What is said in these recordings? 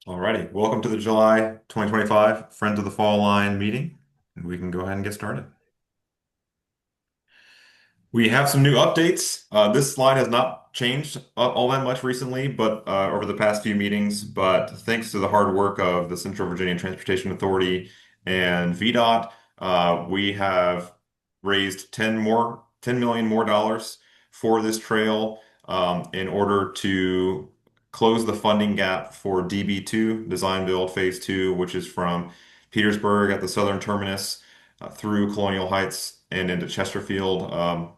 Alrighty, welcome to the July 2025 Friends of the Fall Line meeting, and we can go ahead and get started. We have some new updates. This slide has not changed all that much recently, but over the past few meetings. But thanks to the hard work of the Central Virginia Transportation Authority and VDOT, we have raised 10 million more dollars for this trail in order to close the funding gap for DB2, Design Build Phase 2, which is from Petersburg at the southern terminus through Colonial Heights and into Chesterfield.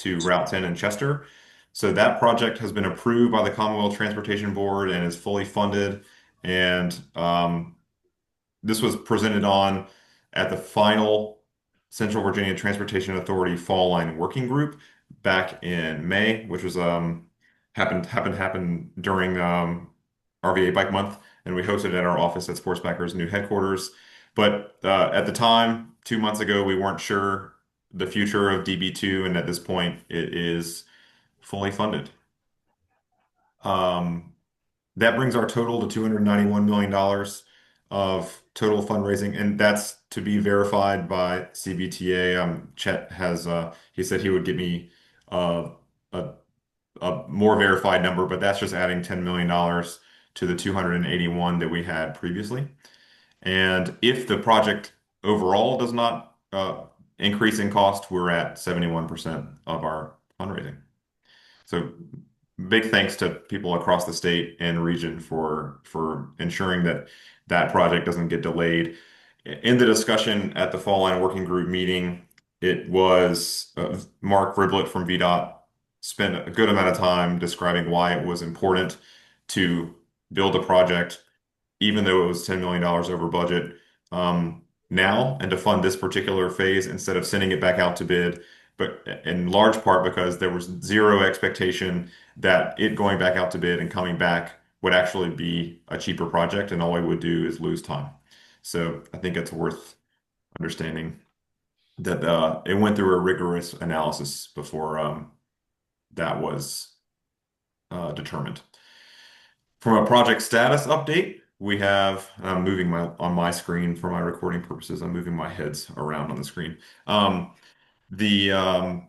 To Route 10 in Chester. So that project has been approved by the Commonwealth Transportation Board and is fully funded. And this was presented on at the final Central Virginia Transportation Authority Fall Line Working Group back in May, which was happened during RVA Bike Month, and we hosted it at our office at Sportsbacker's new headquarters. But at the time, 2 months ago, we weren't sure the future of DB2, and at this point, it is fully funded. Um, that brings our total to $291 million of total fundraising, and that's to be verified by CVTA. Chet has he said he would give me uh, a, a more verified number, but that's just adding $10 million to the 281 that we had previously. And if the project overall does not increase in cost, we're at 71% of our fundraising. So big thanks to people across the state and region for ensuring that that project doesn't get delayed. In the discussion at the Fall Line Working Group meeting, it was Mark Riblet from VDOT spent a good amount of time describing why it was important to build a project, even though it was $10 million over budget, now, and to fund this particular phase instead of sending it back out to bid, but in large part because there was zero expectation that it going back out to bid and coming back would actually be a cheaper project, and all it would do is lose time. So I think it's worth understanding that it went through a rigorous analysis before that was determined. From a project status update, we have, I'm moving on my screen for my recording purposes. I'm moving my heads around on the screen. The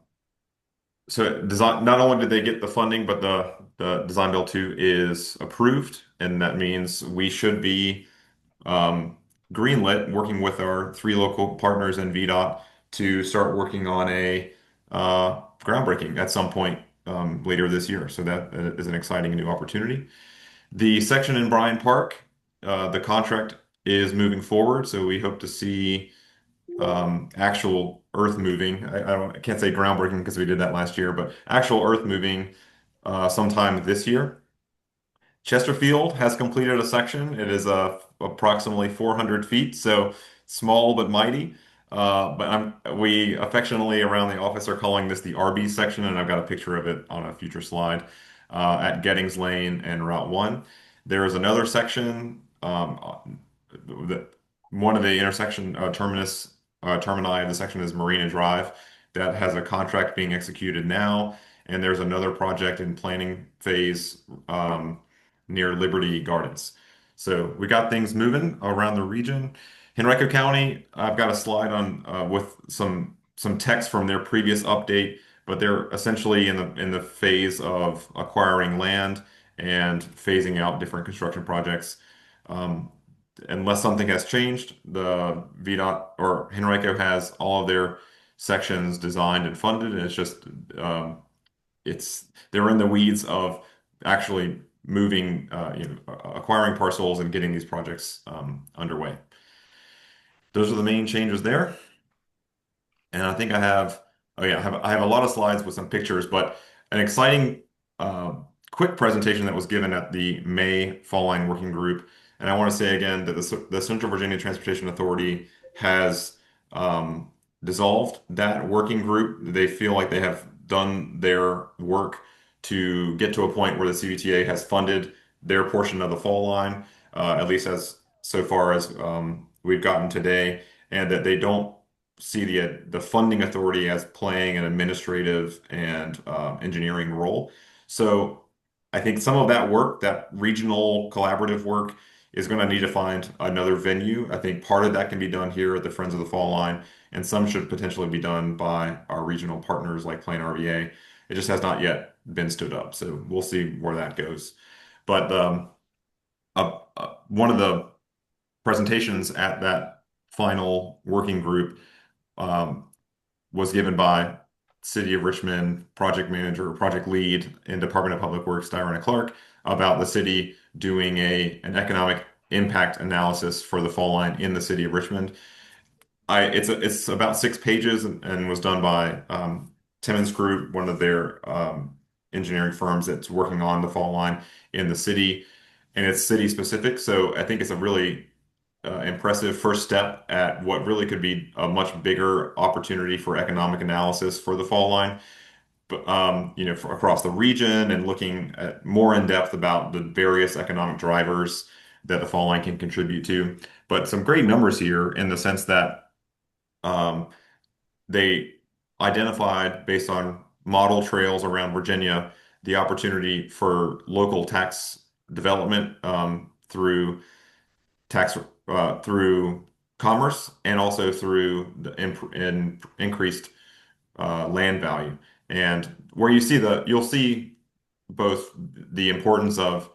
so design, not only did they get the funding, but the Design Build 2 is approved, and that means we should be um, greenlit, working with our three local partners in VDOT to start working on a groundbreaking at some point later this year. So that is an exciting new opportunity. The section in Bryan Park, the contract is moving forward, so we hope to see actual earth moving. I can't say groundbreaking because we did that last year, but actual earth moving sometime this year. Chesterfield has completed a section. It is approximately 400 feet, so small but mighty. We affectionately around the office are calling this the RB section, and I've got a picture of it on a future slide at Gettings Lane and Route 1. There is another section that one of the intersection termini of the section is Marina Drive that has a contract being executed now, and there's another project in planning phase near Liberty Gardens. So we got things moving around the region. Henrico County, I've got a slide on with some text from their previous update, but they're essentially in the phase of acquiring land and phasing out different construction projects. Um, Unless something has changed, the VDOT or Henrico has all of their sections designed and funded, and it's just it's they're in the weeds of actually moving, acquiring parcels and getting these projects underway. Those are the main changes there. And I think I have, oh yeah, I have a lot of slides with some pictures, but an exciting, uh, quick presentation that was given at the May Fall Line Working Group. And I want to say again that the Central Virginia Transportation Authority has dissolved that working group. They feel like they have done their work to get to a point where the CVTA has funded their portion of the fall line, at least as so far as we've gotten today, and that they don't see the funding authority as playing an administrative and engineering role. So I think some of that work, that regional collaborative work, is going to need to find another venue. I think part of that can be done here at the Friends of the Fall Line, and some should potentially be done by our regional partners like Plain RVA. It just has not yet been stood up, so we'll see where that goes. But one of the presentations at that final working group um, was given by City of Richmond project manager, project lead in Department of Public Works, Diana Clark, about the city doing an economic impact analysis for the fall line in the city of Richmond. It's about 6 pages and was done by Timmons Group, one of their engineering firms that's working on the fall line in the city, and it's city specific. So I think it's a really impressive first step at what really could be a much bigger opportunity for economic analysis for the fall line, but across the region and looking at more in depth about the various economic drivers that the fall line can contribute to. But some great numbers here in the sense that um, they identified based on model trails around Virginia the opportunity for local tax development through tax through commerce and also through the increased land value. And where you'll see both the importance of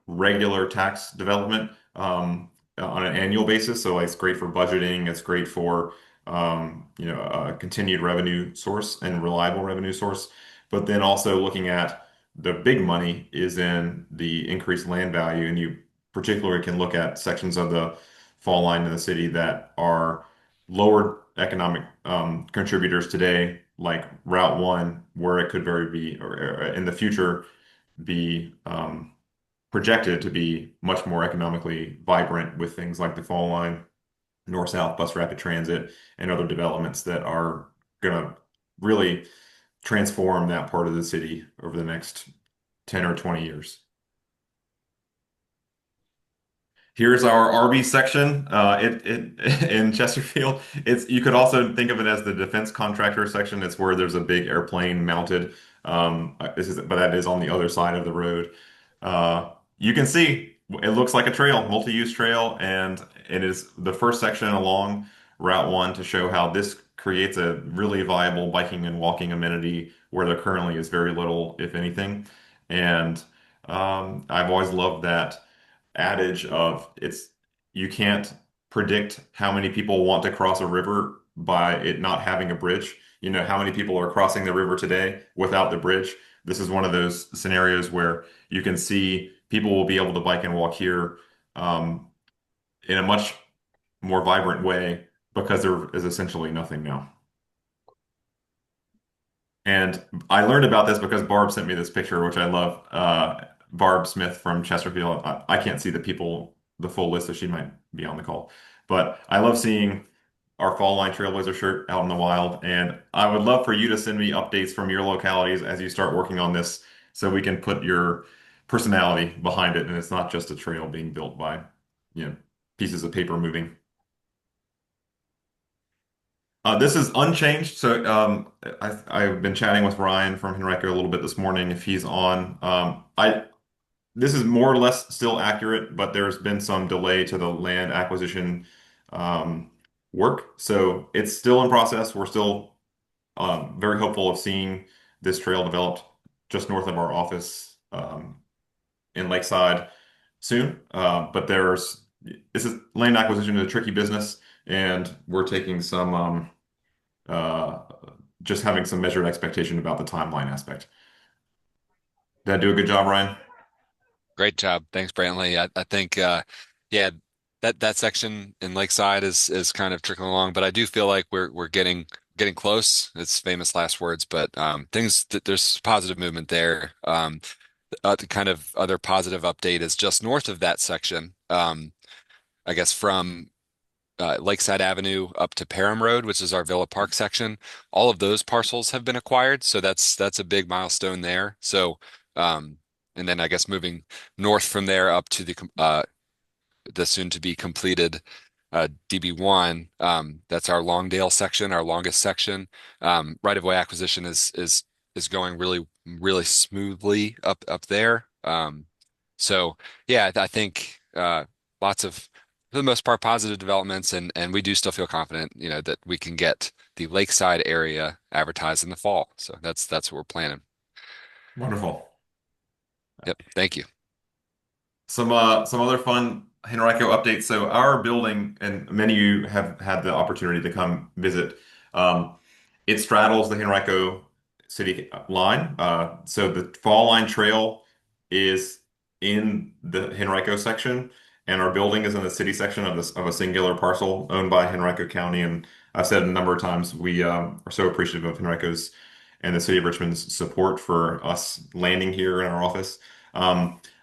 regular tax development on an annual basis. So like, it's great for budgeting. It's great for a continued revenue source and reliable revenue source. But then also looking at the big money is in the increased land value, and you particularly can look at sections of the fall line in the city that are lower economic contributors today, like Route 1, where it could very be, or in the future, be projected to be much more economically vibrant with things like the Fall Line, North-South Bus Rapid Transit, and other developments that are going to really transform that part of the city over the next 10 or 20 years. Here's our RV section. It in Chesterfield. It's you could also think of it as the defense contractor section. It's where there's a big airplane mounted. But that is on the other side of the road. You can see it looks like a trail, multi-use trail, and it is the first section along Route 1 to show how this creates a really viable biking and walking amenity where there currently is very little, if anything. And I've always loved that adage of it's you can't predict how many people want to cross a river by it not having a bridge. You know, how many people are crossing the river today without the bridge? This is one of those scenarios where you can see people will be able to bike and walk here in a much more vibrant way because there is essentially nothing now. And I learned about this because Barb sent me this picture, which I love. Barb Smith from Chesterfield. I can't see the full list, so she might be on the call. But I love seeing our Fall Line Trailblazer shirt out in the wild. And I would love for you to send me updates from your localities as you start working on this so we can put your personality behind it. And it's not just a trail being built by, you know, pieces of paper moving. This is unchanged. So I've been chatting with Ryan from Henrico a little bit this morning if he's on. I This is more or less still accurate, but there's been some delay to the land acquisition um, work. So it's still in process. We're still very hopeful of seeing this trail developed just north of our office in Lakeside soon. But this is land acquisition is a tricky business, and we're taking some uh, just having some measured expectation about the timeline aspect. Did I do a good job, Ryan? Great job. Thanks, Brantley. I think yeah, that section in Lakeside is kind of trickling along, but I do feel like we're getting close. It's famous last words, but there's positive movement there. The kind of other positive update is just north of that section. I guess from Lakeside Avenue up to Parham Road, which is our Villa Park section. All of those parcels have been acquired, so that's a big milestone there. So, and then I guess moving north from there up to the soon to be completed DB1. That's our Longdale section, our longest section. Right of way acquisition is going really smoothly up there. So yeah, I think. lots of, for the most part, positive developments, and we do still feel confident, that we can get the lakeside area advertised in the fall. So that's what we're planning. Wonderful. Yep. Thank you. Some other fun Henrico updates. So our building, and many of you have had the opportunity to come visit. Um, it straddles the Henrico city line. So the Fall Line Trail is in the Henrico section, and our building is in the city section of this of a singular parcel owned by Henrico County. And I've said a number of times we are so appreciative of Henrico's and the city of Richmond's support for us landing here in our office.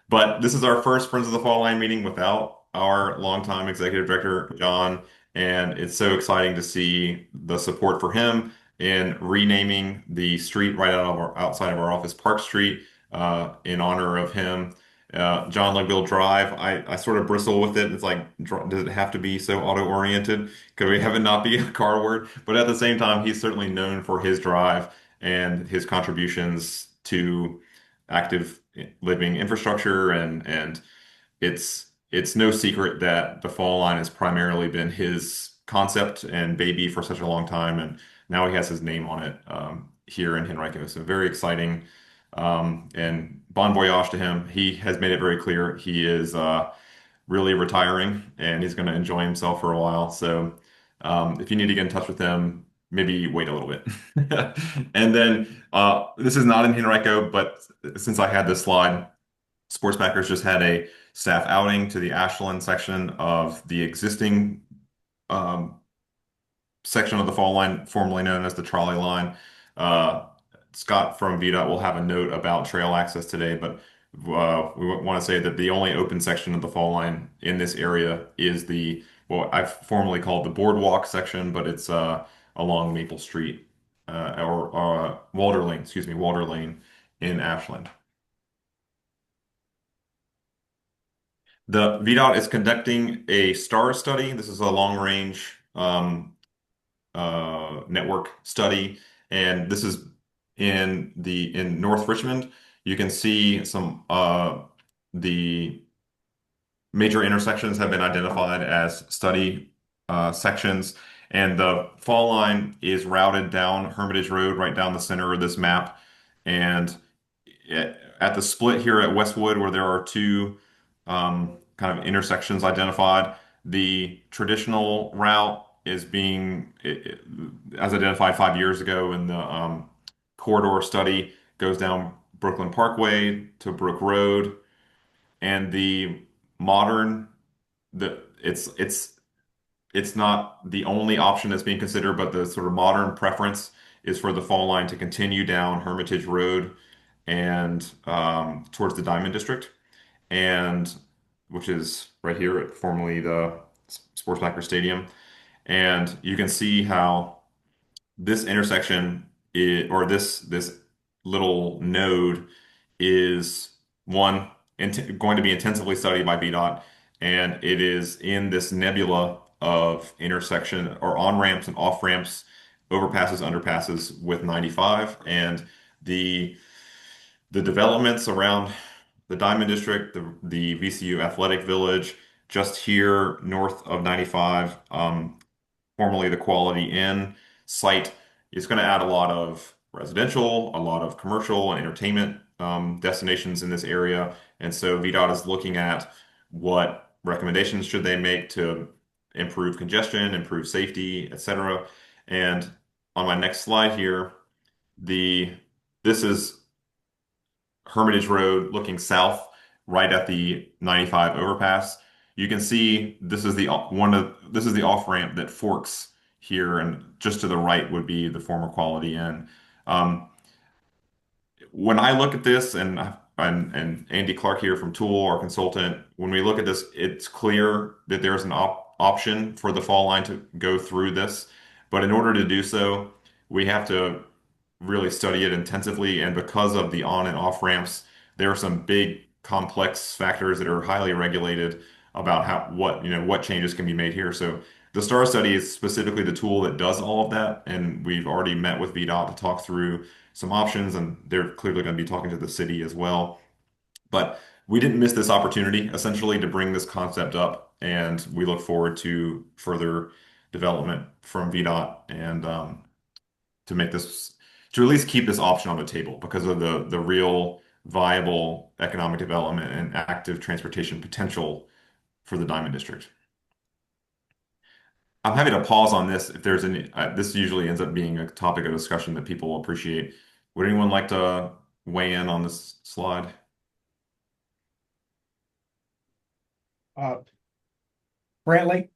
But this is our first Friends of the Fall Line meeting without our longtime executive director, John, and it's so exciting to see the support for him in renaming the street right outside of our office, Park Street, in honor of him. John Lugville Drive. I sort of bristle with it. It's like, does it have to be so auto-oriented? Could we have it not be a car word? But at the same time, he's certainly known for his drive and his contributions to active living infrastructure, and it's no secret that the fall line has primarily been his concept and baby for such a long time, and now he has his name on it here in Henrico. So very exciting, and bon voyage to him. He has made it very clear he is really retiring and he's going to enjoy himself for a while. So if you need to get in touch with him, maybe wait a little bit. And then this is not in Henrico, but since I had this slide, Sports Packers just had a staff outing to the Ashland section of the existing um, section of the fall line, formerly known as the trolley line. Uh, Scott from VDOT will have a note about trail access today, but we want to say that the only open section of the fall line in this area is what I've formerly called the boardwalk section, but it's along Maple Street or Walder Lane, excuse me, Walder Lane in Ashland. The VDOT is conducting a STAR study. This is a long range network study, and this is in North Richmond. You can see some the major intersections have been identified as study sections, and the fall line is routed down Hermitage Road, right down the center of this map, and at the split here at Westwood, where there are two kind of intersections identified, the traditional route is being, as identified 5 years ago in the corridor study, goes down Brooklyn Parkway to Brook Road, and the modern, the it's not the only option that's being considered, but the sort of modern preference is for the fall line to continue down Hermitage Road and towards the Diamond District, and which is right here at formerly the Sports Packer Stadium. And you can see how this intersection or this little node is one going to be intensively studied by VDOT, and it is in this nebula of intersection or on ramps and off ramps, overpasses, underpasses with 95, and the the developments around the Diamond District, the VCU Athletic Village, just here north of 95, formerly the Quality Inn site, is going to add a lot of residential, a lot of commercial and entertainment destinations in this area. And so VDOT is looking at what recommendations should they make to improve congestion, improve safety, etc. And on my next slide here, the this is Hermitage Road looking south, right at the 95 overpass. You can see this is the off ramp that forks here, and just to the right would be the former Quality Inn. Um, when I look at this, and Andy Clark here from Tool, our consultant, when we look at this, it's clear that there's an option for the fall line to go through this. But in order to do so, we have to really study it intensively. And because of the on and off ramps, there are some big complex factors that are highly regulated about what changes can be made here. So the STAR study is specifically the tool that does all of that, and we've already met with VDOT to talk through some options, and they're clearly going to be talking to the city as well. But we didn't miss this opportunity essentially to bring this concept up, and we look forward to further development from VDOT and to make this to at least keep this option on the table because of the real viable economic development and active transportation potential for the Diamond District. I'm happy to pause on this if there's any. This usually ends up being a topic of discussion that people will appreciate. Would anyone like to weigh in on this slide? Uh, Brantley,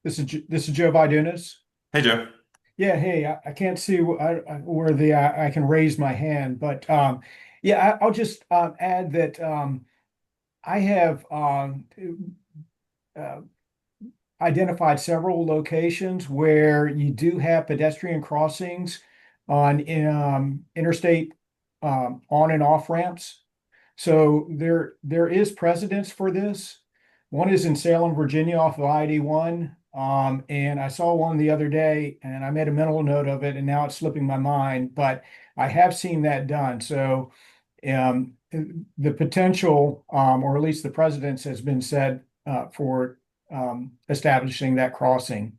this is Joe Vidunas. Hey, Joe. Yeah, hey, I can't see where the I can raise my hand, but yeah, I'll just add that I have uh, identified several locations where you do have pedestrian crossings on interstate on and off ramps. So there is precedence for this. One is in Salem, Virginia, off of I-81. And I saw one the other day, and I made a mental note of it, and now it's slipping my mind. But I have seen that done. So the potential, or at least the precedence, has been set for establishing that crossing.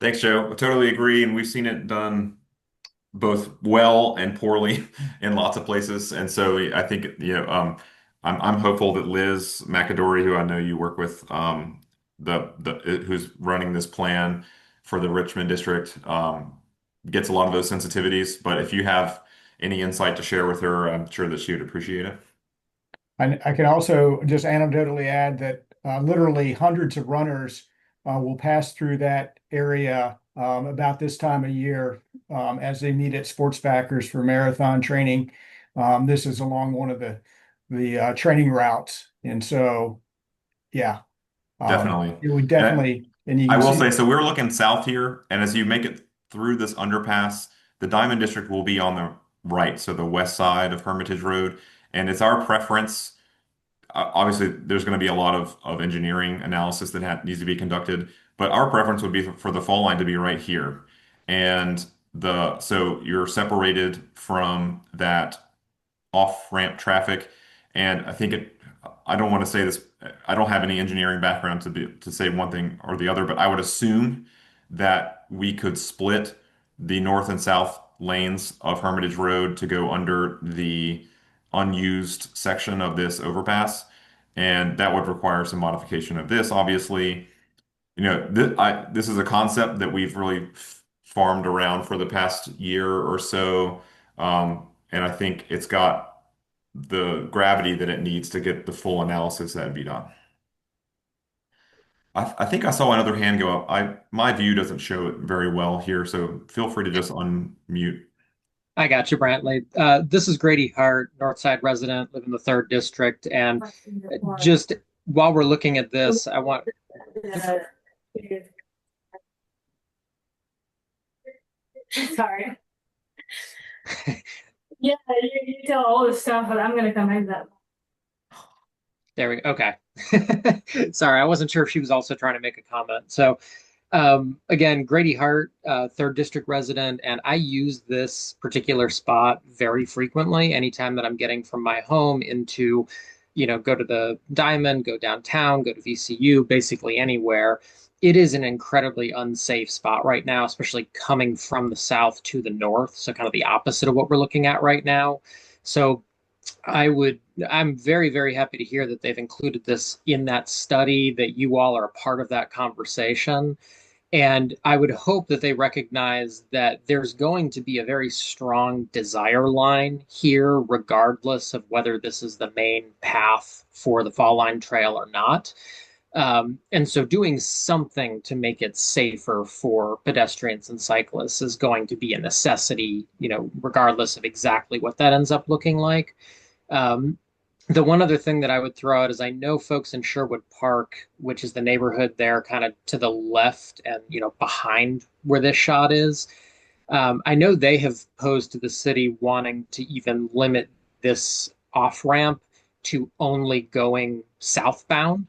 Thanks, Joe. I totally agree, and we've seen it done both well and poorly in lots of places. And so I think I'm hopeful that Liz McAdory, who I know you work with, the who's running this plan for the Richmond district, gets a lot of those sensitivities. But if you have any insight to share with her, I'm sure that she would appreciate it. I can also just anecdotally add that literally hundreds of runners will pass through that area about this time of year as they meet at sports backers for marathon training. This is along one of the training routes, and so yeah, Definitely. it would And definitely, and you I can will see. say, so we're looking south here, and as you make it through this underpass, the Diamond District will be on the right, so the west side of Hermitage Road. And it's our preference. Obviously, there's going to be a lot of engineering analysis that needs to be conducted, but our preference would be for the fall line to be right here. And so you're separated from that off-ramp traffic. And I don't want to say this, I don't have any engineering background to say one thing or the other, but I would assume that we could split the north and south lanes of Hermitage Road to go under the unused section of this overpass. And that would require some modification of this, obviously. This is a concept that we've really farmed around for the past year or so. And I think it's got the gravity that it needs to get the full analysis that be done. I think I saw another hand go up. My view doesn't show it very well here, so feel free to just unmute. I got you, Brantley. This is Grady Hart, Northside resident, live in the third district. And just while we're looking at this, I want. Sorry. Yeah, you tell all this stuff, but I'm gonna come in that. There we go. Okay. Sorry, I wasn't sure if she was also trying to make a comment. So, again, Grady Hart, third district resident, and I use this particular spot very frequently. Anytime that I'm getting from my home into, go to the Diamond, go downtown, go to VCU, basically anywhere. It is an incredibly unsafe spot right now, especially coming from the south to the north. So, kind of the opposite of what we're looking at right now. So, I'm very, very happy to hear that they've included this in that study, that you all are a part of that conversation. And I would hope that they recognize that there's going to be a very strong desire line here, regardless of whether this is the main path for the Fall Line Trail or not. And so doing something to make it safer for pedestrians and cyclists is going to be a necessity, regardless of exactly what that ends up looking like. Um, the one other thing that I would throw out is I know folks in Sherwood Park, which is the neighborhood there kind of to the left and, behind where this shot is. I know they have posed to the city wanting to even limit this off ramp to only going southbound.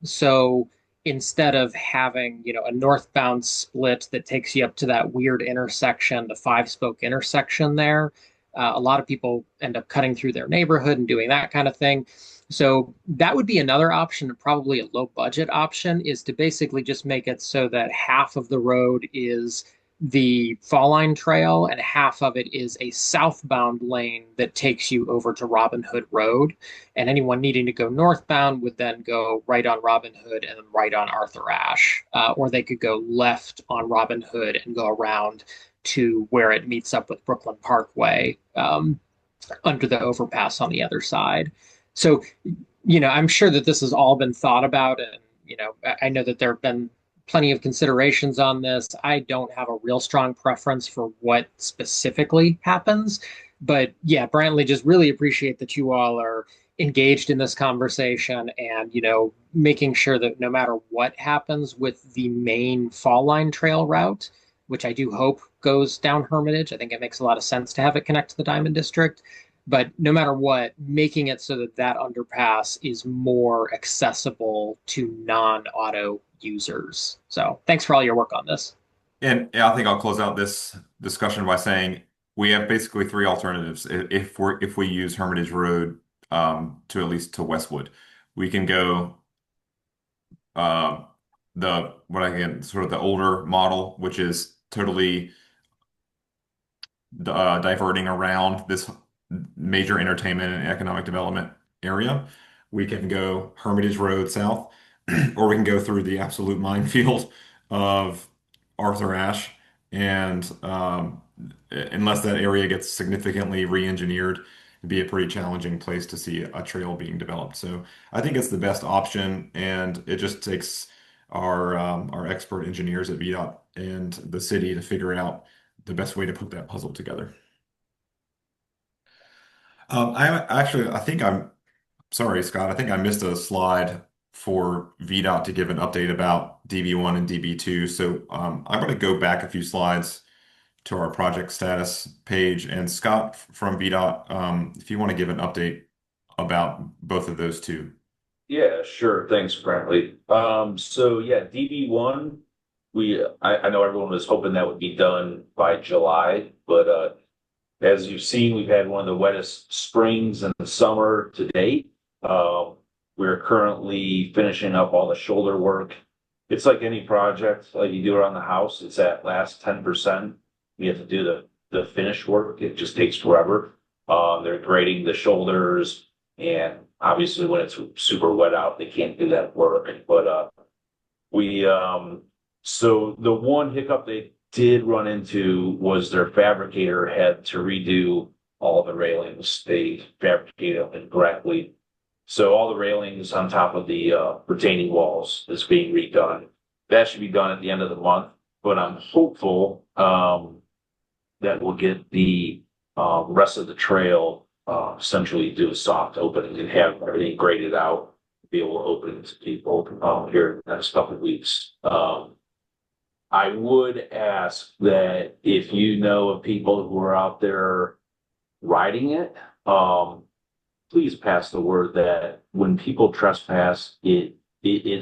So instead of having, a northbound split that takes you up to that weird intersection, the five spoke intersection there, A lot of people end up cutting through their neighborhood and doing that kind of thing. So that would be another option, probably a low budget option, is to basically just make it so that half of the road is the Fall Line Trail and half of it is a southbound lane that takes you over to Robin Hood Road. And anyone needing to go northbound would then go right on Robin Hood and then right on Arthur Ashe. Or they could go left on Robin Hood and go around to where it meets up with Brooklyn Parkway, under the overpass on the other side. So, I'm sure that this has all been thought about, and I know that there have been plenty of considerations on this. I don't have a real strong preference for what specifically happens, but yeah, Brantley, just really appreciate that you all are engaged in this conversation and making sure that no matter what happens with the main Fall Line Trail route, which I do hope goes down Hermitage. I think it makes a lot of sense to have it connect to the Diamond District. But no matter what, making it so that that underpass is more accessible to non-auto users. So thanks for all your work on this. And I think I'll close out this discussion by saying we have basically three alternatives. If we use Hermitage Road to at least to Westwood, we can go sort of the older model, which is totally diverting around this major entertainment and economic development area. We can go Hermitage Road south, or we can go through the absolute minefield of Arthur Ashe. And unless that area gets significantly re-engineered, it'd be a pretty challenging place to see a trail being developed. So I think it's the best option, and it just takes our expert engineers at VDOT and the city to figure out the best way to put that puzzle together. I think I'm sorry, Scott. I think I missed a slide for VDOT to give an update about DB1 and DB2. So I'm going to go back a few slides to our project status page. And Scott from VDOT, if you want to give an update about both of those two. Yeah, sure. Thanks, Brantley. So yeah, DB1, I know everyone was hoping that would be done by July, but as you've seen, we've had one of the wettest springs in the summer to date. We're currently finishing up all the shoulder work. It's like any project, like you do around the house, it's that last 10%. You have to do the finish work. It just takes forever. They're grading the shoulders, and obviously when it's super wet out, they can't do that work. But so the one hiccup they did run into was their fabricator had to redo all the railings. They fabricated them incorrectly. So all the railings on top of the retaining walls is being redone. That should be done at the end of the month, but I'm hopeful that we'll get the rest of the trail essentially do a soft opening and have everything graded out, be able to open to people here in the next couple of weeks. I would ask that if you know of people who are out there riding it, please pass the word that when people trespass, it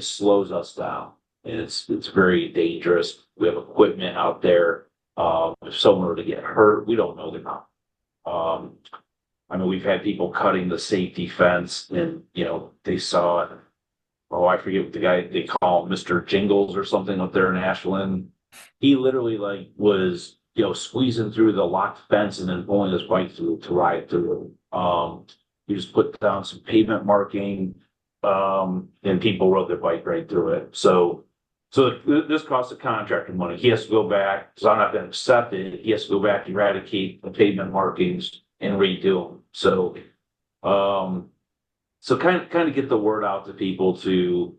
slows us down. And it's very dangerous. We have equipment out there. If someone were to get hurt, we don't know they're not. I mean, we've had people cutting the safety fence, and they saw it. Oh, I forget what the guy they call Mr. Jingles or something up there in Ashland. He literally was squeezing through the locked fence and then pulling his bike through to ride through. He just put down some pavement marking, and people rode their bike right through it. So this costs the contractor money. He has to go back, because I'm not going to accept it. He has to go back, eradicate the pavement markings, and redo them. So kind of get the word out to people to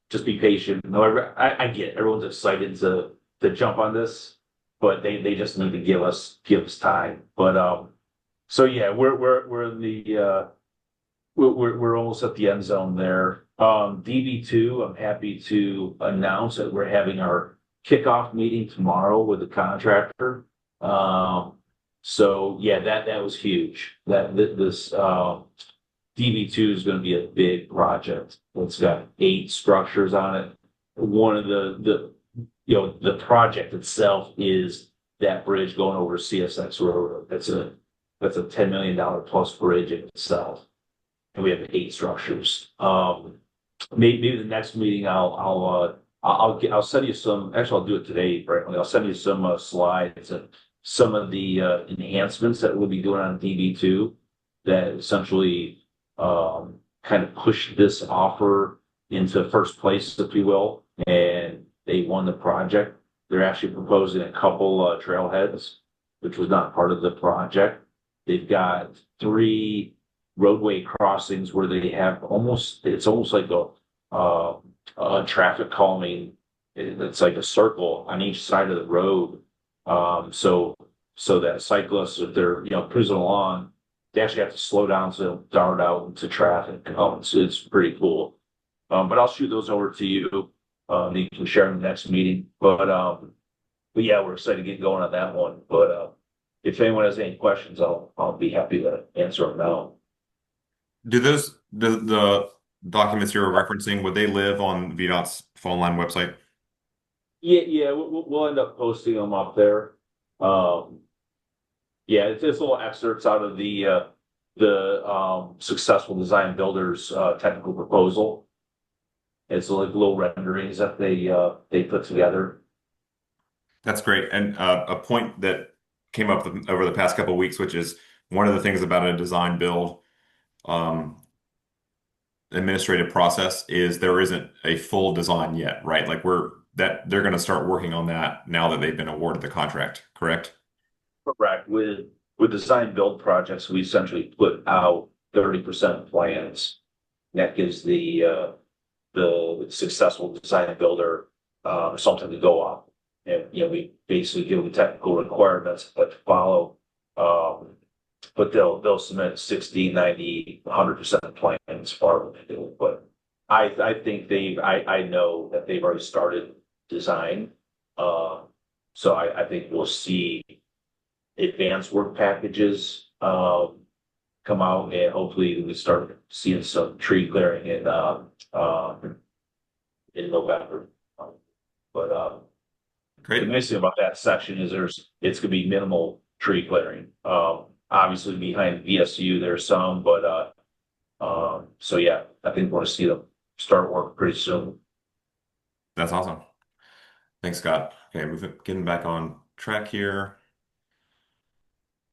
just be patient. No, I get it. Everyone's excited to jump on this, but they just need to give us time. But so yeah, we're in the we're almost at the end zone there. DB2, I'm happy to announce that we're having our kickoff meeting tomorrow with the contractor. So yeah, that was huge. This DB2 is going to be a big project. It's got 8 structures on it. One of the project itself is that bridge going over CSX Road. That's a $10 million plus bridge in itself. And we have 8 structures. Maybe the next meeting I'll send you some, actually I'll do it today, frankly. I'll send you some slides and some of the enhancements that we'll be doing on DB2 that essentially kind of push this offer into first place, if you will, and they won the project. They're actually proposing a couple trailheads, which was not part of the project. They've got 3 roadway crossings where they have it's almost like a traffic calming. It's like a circle on each side of the road. So that cyclists, if they're, cruising along, they actually have to slow down so they don't dart out into traffic. It's pretty cool. But I'll shoot those over to you. You can share in the next meeting. But yeah, we're excited to get going on that one. But if anyone has any questions, I'll be happy to answer them now. Do the documents you're referencing, would they live on VDOT's phone line website? Yeah, we'll end up posting them up there. Yeah, it's just little excerpts out of the successful design builders technical proposal. It's like little renderings that they put together. That's great. And a point that came up over the past couple of weeks, which is one of the things about a design build administrative process, is there isn't a full design yet, right? Like they're going to start working on that now that they've been awarded the contract, correct? Correct. With design build projects, we essentially put out 30% plans. That gives the successful design builder something to go off. And we basically give them technical requirements that to follow. But they'll submit 60, 90, 100% plans for what they do. But I think I know that they've already started design. So I think we'll see advanced work packages come out, and hopefully we start seeing some tree clearing in November. But Great. the nice thing about that section is it's gonna be minimal tree clearing. Obviously behind VSU there's some, but so yeah, I think we're gonna see them start work pretty soon. That's awesome. Thanks, Scott. Okay, getting back on track here.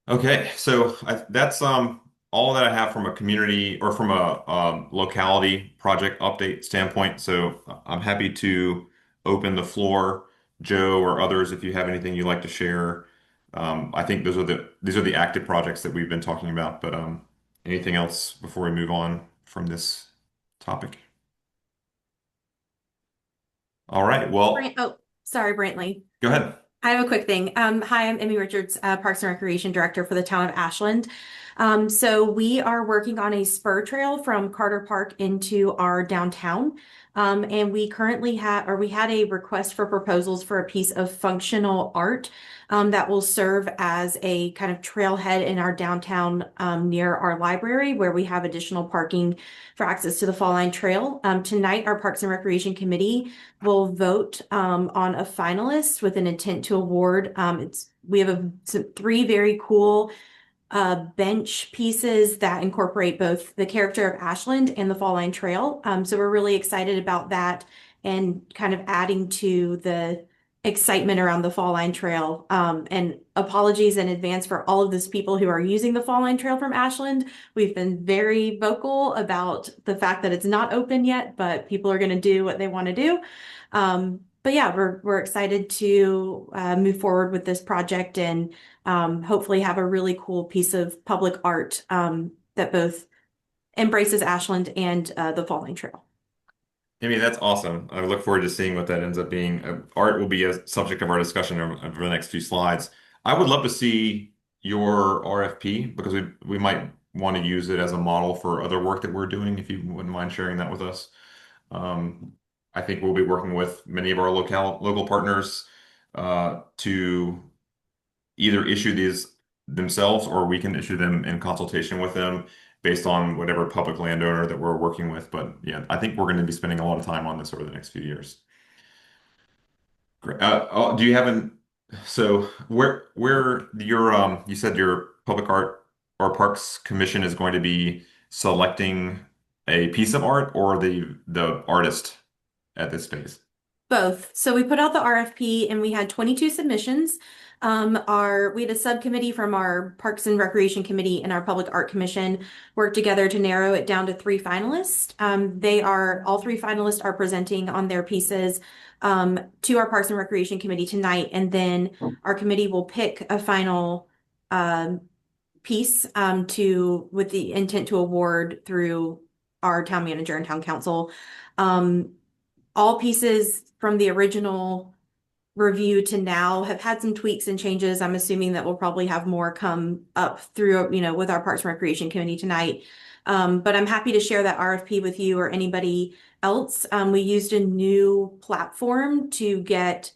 Okay, so that's all that I have from a community or from a locality project update standpoint. So I'm happy to open the floor, Joe or others, if you have anything you'd like to share. I think these are the active projects that we've been talking about. But anything else before we move on from this topic? All right. Well, Oh, sorry, Brantley. go ahead. I have a quick thing. Hi, I'm Emmy Richards, Parks and Recreation Director for the town of Ashland. So we are working on a spur trail from Carter Park into our downtown. And we currently we had a request for proposals for a piece of functional art that will serve as a kind of trailhead in our downtown near our library, where we have additional parking for access to the Fall Line Trail. Tonight, our Parks and Recreation Committee will vote on a finalist with an intent to award. We have 3 very cool bench pieces that incorporate both the character of Ashland and the Fall Line Trail. So we're really excited about that and kind of adding to the excitement around the Fall Line Trail. And apologies in advance for all of those people who are using the Fall Line Trail from Ashland. We've been very vocal about the fact that it's not open yet, but people are going to do what they want to do. But yeah, we're excited to move forward with this project and hopefully have a really cool piece of public art that both embraces Ashland and the Fall Line Trail. Amy, that's awesome. I look forward to seeing what that ends up being. Art will be a subject of our discussion over the next few slides. I would love to see your RFP because we might want to use it as a model for other work that we're doing, if you wouldn't mind sharing that with us. I think we'll be working with many of our local partners to either issue these themselves or we can issue them in consultation with them based on whatever public landowner that we're working with. But yeah, I think we're going to be spending a lot of time on this over the next few years. Great. Do you have So where your you said your public art or parks commission is going to be selecting a piece of art or the artist at this space? Both. So we put out the RFP and we had 22 submissions. We had a subcommittee from our Parks and Recreation Committee and our Public Art Commission work together to narrow it down to 3 finalists. All 3 finalists are presenting on their pieces to our Parks and Recreation Committee tonight, and then our committee will pick a final um, piece with the intent to award through our town manager and town council. Um, all pieces from the original review to now have had some tweaks and changes. I'm assuming that we'll probably have more come up through, with our Parks and Recreation Committee tonight. But I'm happy to share that RFP with you or anybody else. We used a new platform to get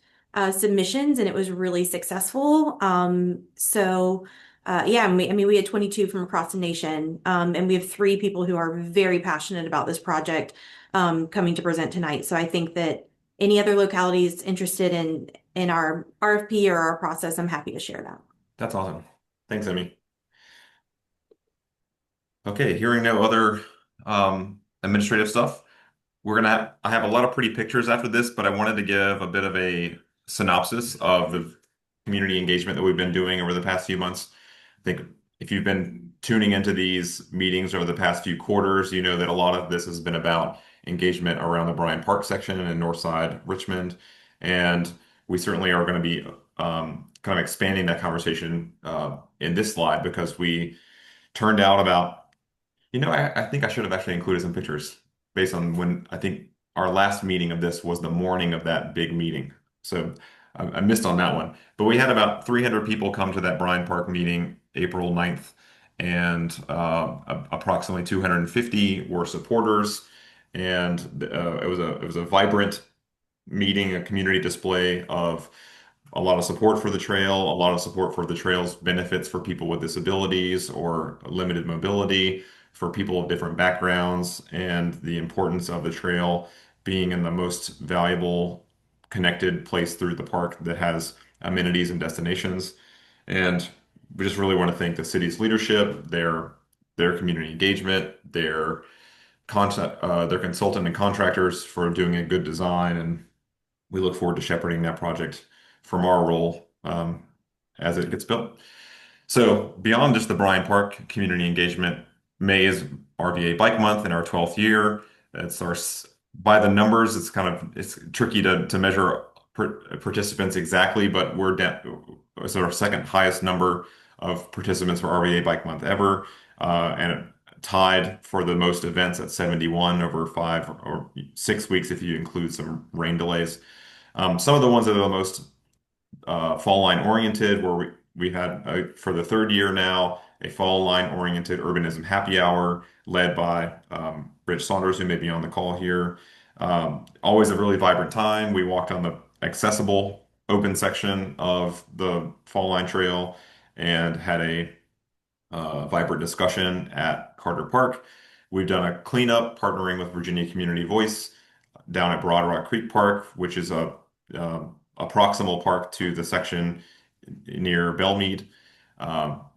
submissions, and it was really successful. Yeah, we had 22 from across the nation, and we have 3 people who are very passionate about this project coming to present tonight. So I think that any other localities interested in our RFP or our process, I'm happy to share that. That's awesome. Thanks, Emmy. Okay, hearing no other administrative stuff, I have a lot of pretty pictures after this, but I wanted to give a bit of a synopsis of the community engagement that we've been doing over the past few months. I think if you've been tuning into these meetings over the past few quarters, you know that a lot of this has been about engagement around the Bryant Park section in Northside Richmond. And we certainly are going to be kind of expanding that conversation in this slide because we turned out I think I should have actually included some pictures based on when I think our last meeting of this was the morning of that big meeting. So I missed on that one. But we had about 300 people come to that Bryan Park meeting April 9th, and approximately 250 were supporters. And it was a vibrant meeting, a community display of a lot of support for the trail, a lot of support for the trail's benefits for people with disabilities or limited mobility, for people of different backgrounds, and the importance of the trail being in the most valuable connected place through the park that has amenities and destinations. And we just really want to thank the city's leadership, their community engagement, their consultant and contractors for doing a good design, and we look forward to shepherding that project from our role as it gets built. So beyond just the Bryan Park community engagement, May is RVA Bike Month in our 12th year. By the numbers, it's tricky to measure participants exactly, but we're down. It's our second highest number of participants for RVA Bike Month ever, and tied for the most events at 71 over 5 or 6 weeks if you include some rain delays. Some of the ones that are the most fall line oriented, where we had for the third year now a fall line oriented urbanism happy hour led by Rich Saunders, who may be on the call here. Always a really vibrant time. We walked on the accessible open section of the fall line trail and had a vibrant discussion at Carter Park. We've done a cleanup partnering with Virginia Community Voice down at Broad Rock Creek Park, which is a proximal park to the section near Belmead.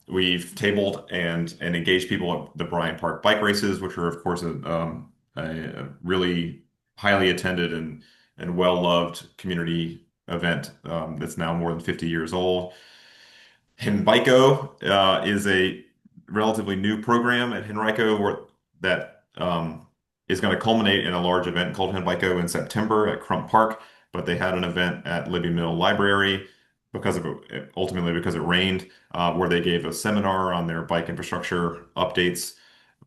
We've tabled and engaged people at the Bryant Park bike races, which are, of course, a really highly attended and well-loved community event that's now more than 50 years old. Henrico is a relatively new program at Henrico that is going to culminate in a large event called Henrico in September at Crump Park. But they had an event at Libby Mill Library ultimately because it rained, where they gave a seminar on their bike infrastructure updates.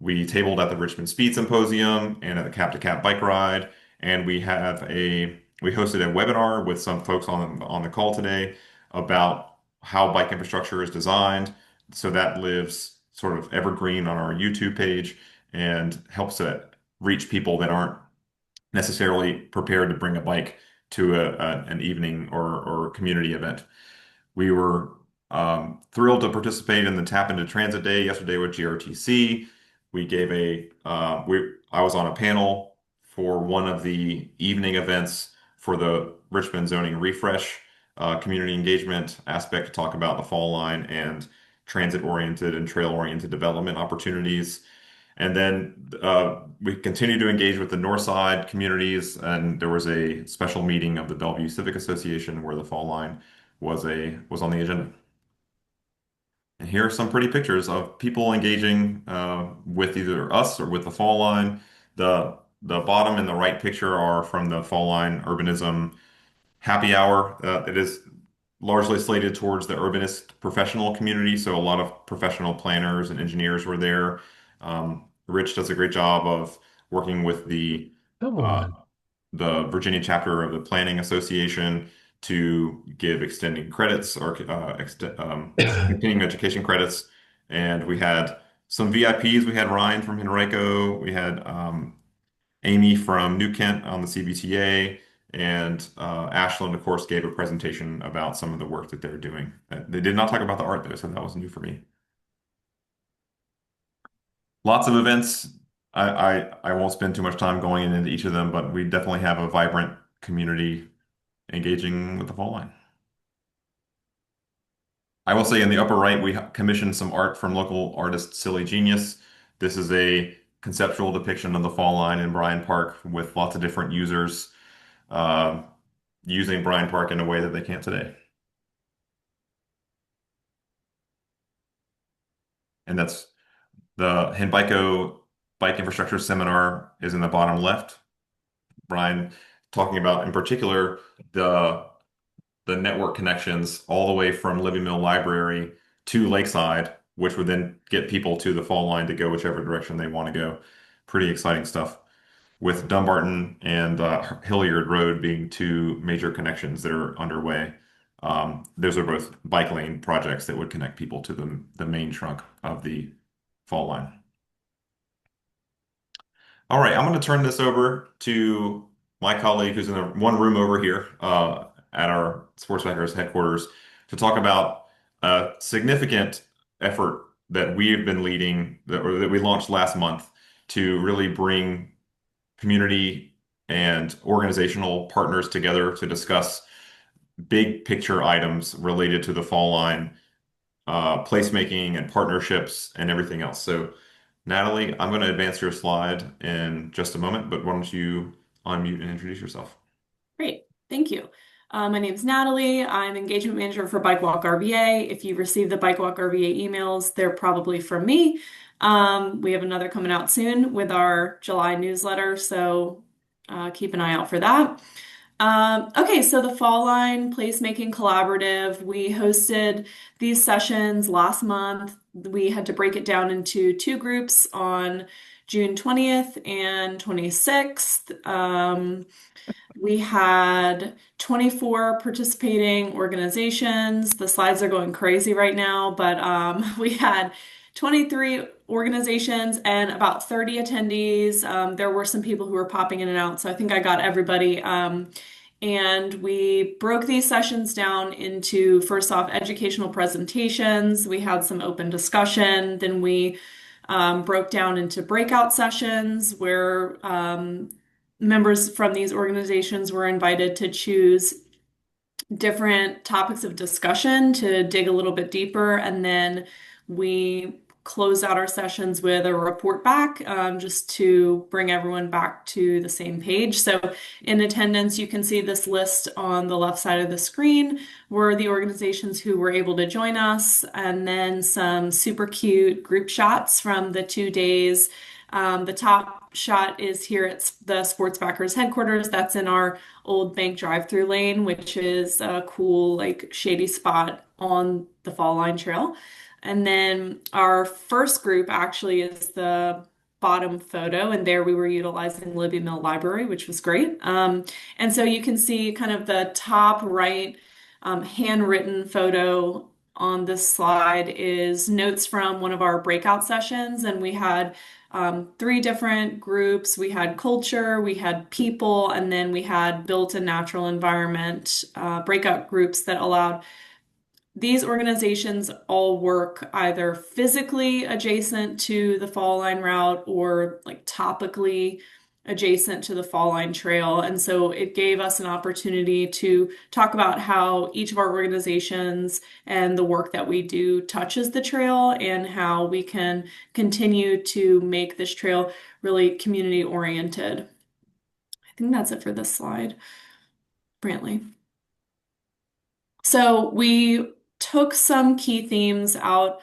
We tabled at the Richmond Speed Symposium and at the Cap to Cap bike ride, and we hosted a webinar with some folks on the call today about how bike infrastructure is designed. So that lives sort of evergreen on our YouTube page and helps to reach people that aren't necessarily prepared to bring a bike to an evening or community event. We were thrilled to participate in the Tap into Transit Day yesterday with GRTC. I was on a panel for one of the evening events for the Richmond Zoning Refresh community engagement aspect to talk about the fall line and transit-oriented and trail-oriented development opportunities. And then we continue to engage with the North Side communities, and there was a special meeting of the Bellevue Civic Association where the fall line was on the agenda. And here are some pretty pictures of people engaging with either us or with the fall line. The bottom and the right picture are from the fall line urbanism happy hour. It is largely slated towards the urbanist professional community, so a lot of professional planners and engineers were there. Rich does a great job of working with uh, the Virginia chapter of the Planning Association to give extending credits or continuing education credits. And we had some VIPs. We had Ryan from Henrico. We had Amy from New Kent on the CBTA. And Ashland, of course, gave a presentation about some of the work that they're doing. They did not talk about the art, though, so that was new for me. Lots of events. I won't spend too much time going into each of them, but we definitely have a vibrant community engaging with the fall line. I will say in the upper right, we commissioned some art from local artist Silly Genius. This is a conceptual depiction of the fall line in Bryan Park with lots of different users uh, using Bryan Park in a way that they can't today. And that's the Henbico Bike Infrastructure Seminar is in the bottom left. Brian talking about in particular the network connections all the way from Libby Mill Library to Lakeside, which would then get people to the fall line to go whichever direction they want to go. Pretty exciting stuff. With Dumbarton and Hilliard Road being two major connections that are underway. Those are both bike lane projects that would connect people to the main trunk of the fall line. All right, I'm going to turn this over to my colleague who's in one room over here at our Sportsbackers headquarters to talk about a significant effort that we've been leading, or that we launched last month to really bring community and organizational partners together to discuss big picture items related to the fall line, placemaking and partnerships and everything else. So Natalie, I'm going to advance your slide in just a moment, but why don't you unmute and introduce yourself? Great, thank you. My name is Natalie. I'm engagement manager for Bike Walk RVA. If you receive the Bike Walk RVA emails, they're probably from me. We have another coming out soon with our July newsletter, so keep an eye out for that. Okay, so the Fall Line Placemaking Collaborative, we hosted these sessions last month. We had to break it down into two groups on June 20th and 26th. We had 24 participating organizations. The slides are going crazy right now, but we had 23 organizations and about 30 attendees. There were some people who were popping in and out, so I think I got everybody. And we broke these sessions down into, first off, educational presentations. We had some open discussion. Then we broke down into breakout sessions where members from these organizations were invited to choose different topics of discussion to dig a little bit deeper. And then we close out our sessions with a report back just to bring everyone back to the same page. So in attendance, you can see this list on the left side of the screen were the organizations who were able to join us, and then some super cute group shots from the 2 days. The top shot is here at the Sportsbackers headquarters. That's in our old bank drive-through lane, which is a cool, like, shady spot on the Fall Line Trail. And then our first group actually is the bottom photo, and there we were utilizing Libby Mill Library, which was great. And so you can see kind of the top right handwritten photo on this slide is notes from one of our breakout sessions, and we had 3 different groups. We had culture, we had people, and then we had built a natural environment breakout groups that allowed these organizations all work either physically adjacent to the Fall Line route or like topically adjacent to the Fall Line Trail. And so it gave us an opportunity to talk about how each of our organizations and the work that we do touches the trail and how we can continue to make this trail really community oriented. I think that's it for this slide, Brantley. So we took some key themes out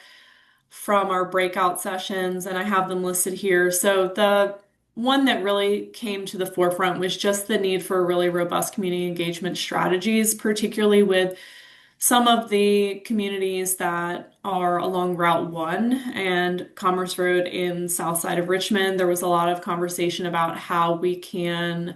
from our breakout sessions, and I have them listed here. So the one that really came to the forefront was just the need for really robust community engagement strategies, particularly with some of the communities that are along Route 1 and Commerce Road in south side of Richmond. There was a lot of conversation about how we can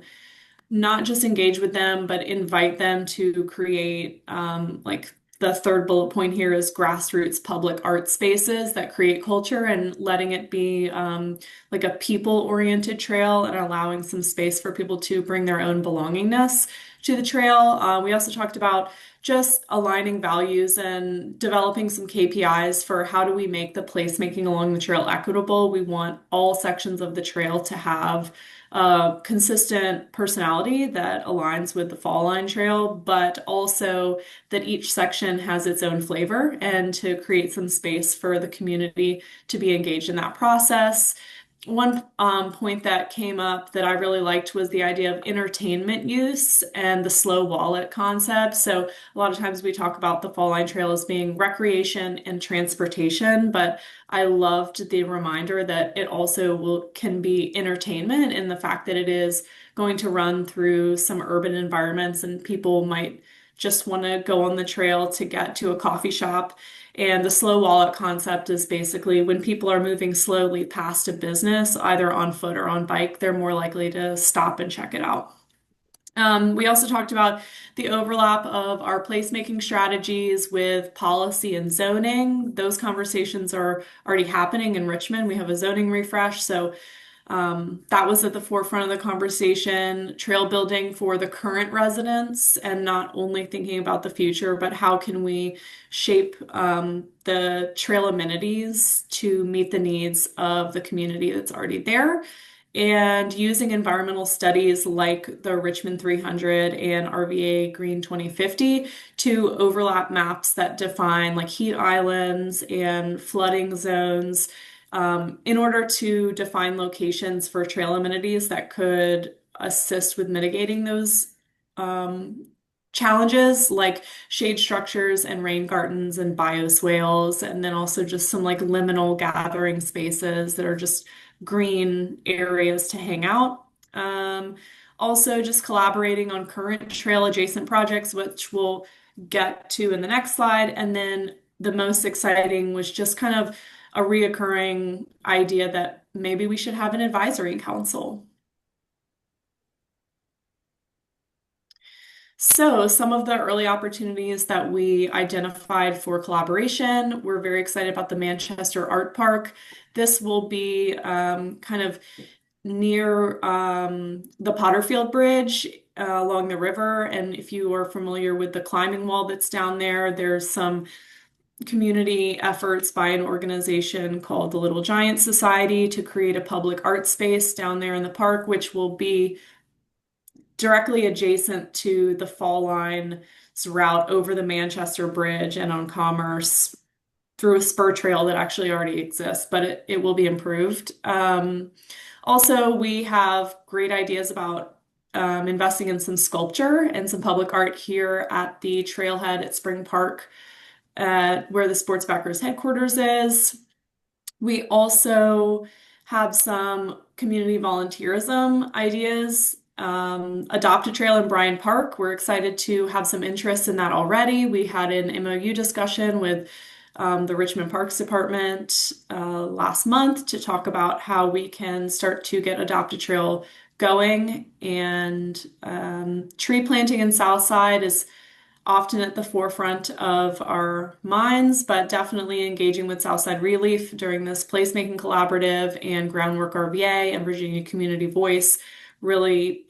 not just engage with them, but invite them to create, like the third bullet point here is grassroots public art spaces that create culture and letting it be like a people-oriented trail and allowing some space for people to bring their own belongingness to the trail. We also talked about just aligning values and developing some KPIs for how do we make the placemaking along the trail equitable. We want all sections of the trail to have a consistent personality that aligns with the Fall Line Trail, but also that each section has its own flavor and to create some space for the community to be engaged in that process. One point that came up that I really liked was the idea of entertainment use and the slow wallet concept. So a lot of times we talk about the Fall Line Trail as being recreation and transportation, but I loved the reminder that it also can be entertainment in the fact that it is going to run through some urban environments and people might just want to go on the trail to get to a coffee shop. And the slow wallet concept is basically when people are moving slowly past a business, either on foot or on bike, they're more likely to stop and check it out. We also talked about the overlap of our placemaking strategies with policy and zoning. Those conversations are already happening in Richmond. We have a zoning refresh, so that was at the forefront of the conversation, trail building for the current residents and not only thinking about the future, but how can we shape the trail amenities to meet the needs of the community that's already there. And using environmental studies like the Richmond 300 and RVA Green 2050 to overlap maps that define like heat islands and flooding zones in order to define locations for trail amenities that could assist with mitigating those challenges like shade structures and rain gardens and bioswales, and then also just some like liminal gathering spaces that are just green areas to hang out. Also just collaborating on current trail adjacent projects, which we'll get to in the next slide. And then the most exciting was just kind of a reoccurring idea that maybe we should have an advisory council. So some of the early opportunities that we identified for collaboration, we're very excited about the Manchester Art Park. This will be kind of near the Potterfield Bridge along the river. And if you are familiar with the climbing wall that's down there, there's some community efforts by an organization called the Little Giant Society to create a public art space down there in the park, which will be directly adjacent to the Fall Line's route over the Manchester Bridge and on Commerce through a spur trail that actually already exists, but it will be improved. Also, we have great ideas about investing in some sculpture and some public art here at the trailhead at Spring Park, where the Sportsbackers headquarters is. We also have some community volunteerism ideas. Adopt a Trail in Bryan Park. We're excited to have some interest in that already. We had an MOU discussion with the Richmond Parks Department last month to talk about how we can start to get Adopt a Trail going. And tree planting in Southside is often at the forefront of our minds, but definitely engaging with Southside Relief during this placemaking collaborative and Groundwork RVA and Virginia Community Voice really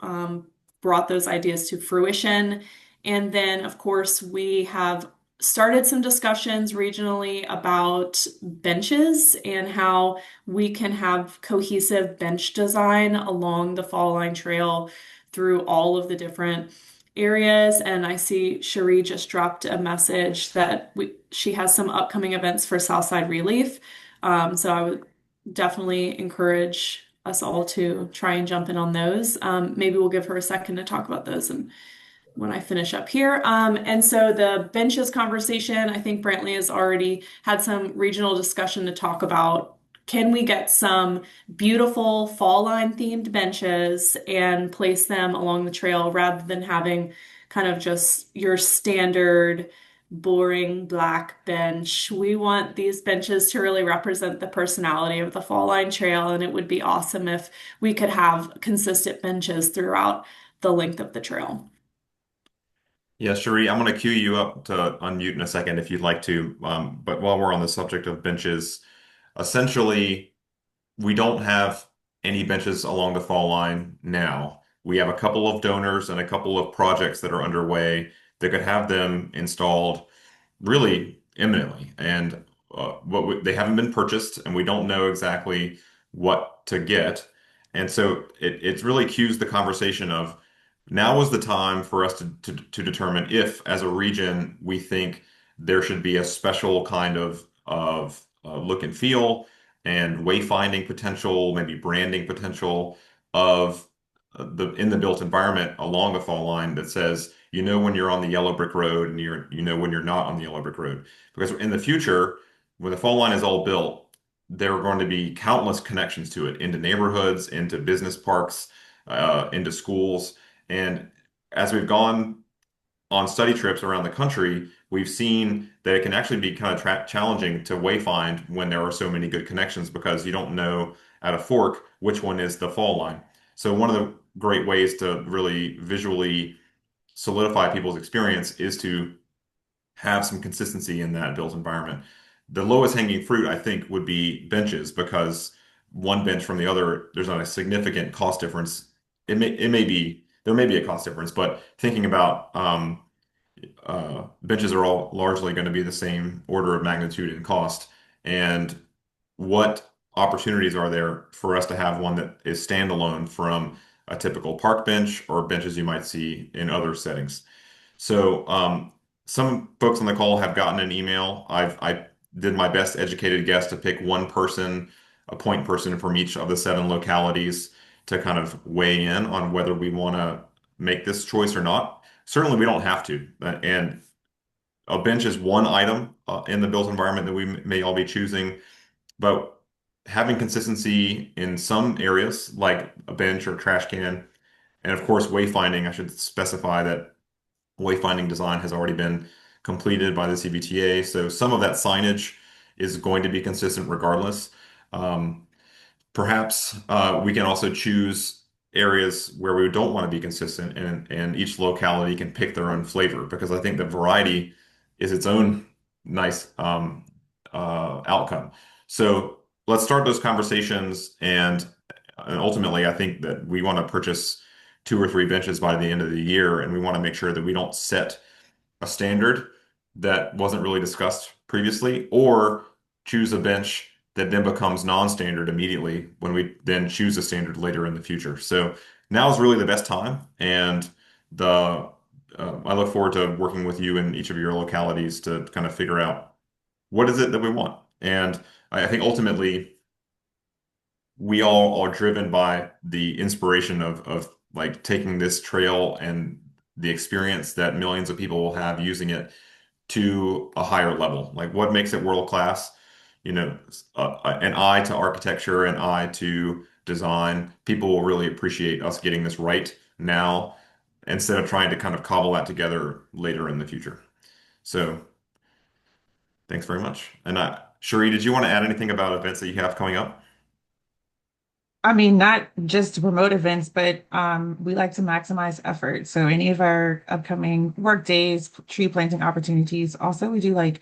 brought those ideas to fruition. And then, of course, we have started some discussions regionally about benches and how we can have cohesive bench design along the Fall Line Trail through all of the different areas. And I see Cherie just dropped a message that she has some upcoming events for Southside Relief. So I would definitely encourage us all to try and jump in on those. Maybe we'll give her a second to talk about those and when I finish up here. And so the benches conversation, I think Brantley has already had some regional discussion to talk about. Can we get some beautiful fall line themed benches and place them along the trail rather than having kind of just your standard boring black bench? We want these benches to really represent the personality of the Fall Line Trail, and it would be awesome if we could have consistent benches throughout the length of the trail. Yeah, Cherie, I'm going to cue you up to unmute in a second if you'd like to. But while we're on the subject of benches, essentially, we don't have any benches along the fall line now. We have a couple of donors and a couple of projects that are underway that could have them installed really imminently. And they haven't been purchased, and we don't know exactly what to get. And so it really cues the conversation of now is the time for us to determine if, as a region, we think there should be a special kind of look and feel and wayfinding potential, maybe branding potential of in the built environment along the fall line that says, you know, when you're on the yellow brick road and you know when you're not on the yellow brick road. Because in the future, when the fall line is all built, there are going to be countless connections to it into neighborhoods, into business parks, into schools. And as we've gone on study trips around the country, we've seen that it can actually be kind of challenging to wayfind when there are so many good connections because you don't know at a fork which one is the fall line. So one of the great ways to really visually solidify people's experience is to have some consistency in that built environment. The lowest hanging fruit, I think, would be benches because one bench from the other, there's not a significant cost difference. There may be a cost difference, but thinking about benches are all largely going to be the same order of magnitude in cost. And what opportunities are there for us to have one that is standalone from a typical park bench or benches you might see in other settings? So some folks on the call have gotten an email. I did my best educated guess to pick one person, a point person from each of the 7 localities to kind of weigh in on whether we want to make this choice or not. Certainly, we don't have to. And a bench is one item in the built environment that we may all be choosing, but having consistency in some areas, like a bench or trash can, and of course, wayfinding, I should specify that wayfinding design has already been completed by the CBTA. So some of that signage is going to be consistent regardless. Perhaps we can also choose areas where we don't want to be consistent, and each locality can pick their own flavor because I think the variety is its own nice outcome. So let's start those conversations, and ultimately, I think that we want to purchase 2 or 3 benches by the end of the year, and we want to make sure that we don't set a standard that wasn't really discussed previously, or choose a bench that then becomes non-standard immediately when we then choose a standard later in the future. So now is really the best time, and I look forward to working with you in each of your localities to kind of figure out what is it that we want. And I think ultimately we all are driven by the inspiration of like taking this trail and the experience that millions of people will have using it to a higher level. Like what makes it world class? You know, an eye to architecture, an eye to design. People will really appreciate us getting this right now instead of trying to kind of cobble that together later in the future. So thanks very much. And Cherie, did you want to add anything about events that you have coming up? I mean, not just remote events, but we like to maximize effort. So any of our upcoming work days, tree planting opportunities. Also, we do like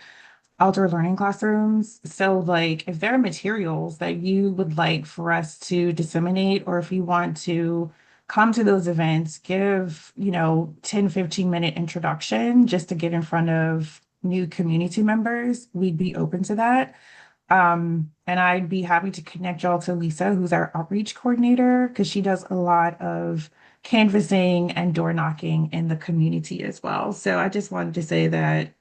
outdoor learning classrooms. So like if there are materials that you would like for us to disseminate, or if you want to come to those events, give, 10, 15-minute introduction just to get in front of new community members, we'd be open to that. And I'd be happy to connect y'all to Lisa, who's our outreach coordinator, because she does a lot of canvassing and door knocking in the community as well. So I just wanted to say that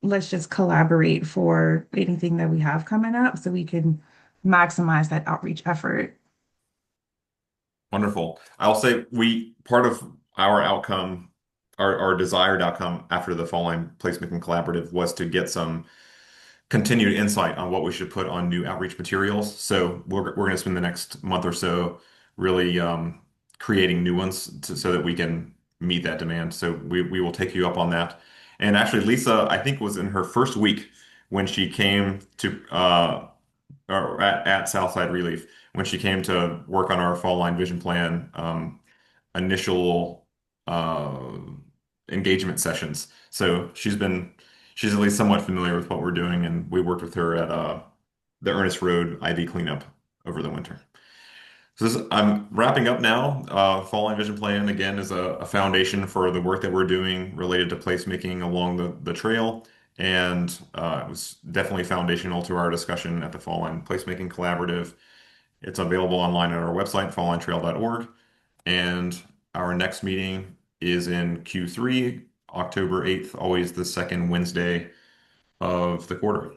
let's just collaborate for anything that we have coming up so we can maximize that outreach effort. Wonderful. I'll say part of our outcome, our desired outcome after the Fall Line Placemaking Collaborative was to get some continued insight on what we should put on new outreach materials. So we're going to spend the next month or so really creating new ones so that we can meet that demand. So we will take you up on that. And actually, Lisa, I think, was in her first week when she came to or at Southside Relief when she came to work on our Fall Line Vision Plan initial uh, engagement sessions. So she's at least somewhat familiar with what we're doing, and we worked with her at the Ernest Road IV cleanup over the winter. I'm wrapping up now. Fall Line Vision Plan again is a foundation for the work that we're doing related to placemaking along the trail, and it was definitely foundational to our discussion at the Fall Line Placemaking Collaborative. It's available online at our website, falllinetrail.org, and our next meeting is in Q3, October 8th, always the second Wednesday of the quarter.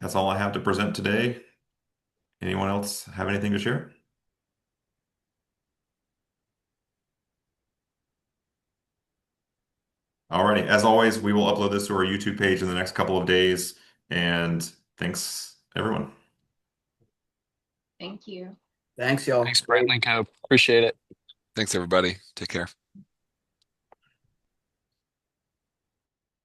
That's all I have to present today. Anyone else have anything to share? Alrighty, as always, we will upload this to our YouTube page in the next couple of days. And thanks, everyone. Thank you. Thanks, y'all. Thanks, Brantley Co. Appreciate it. Thanks, everybody. Take care.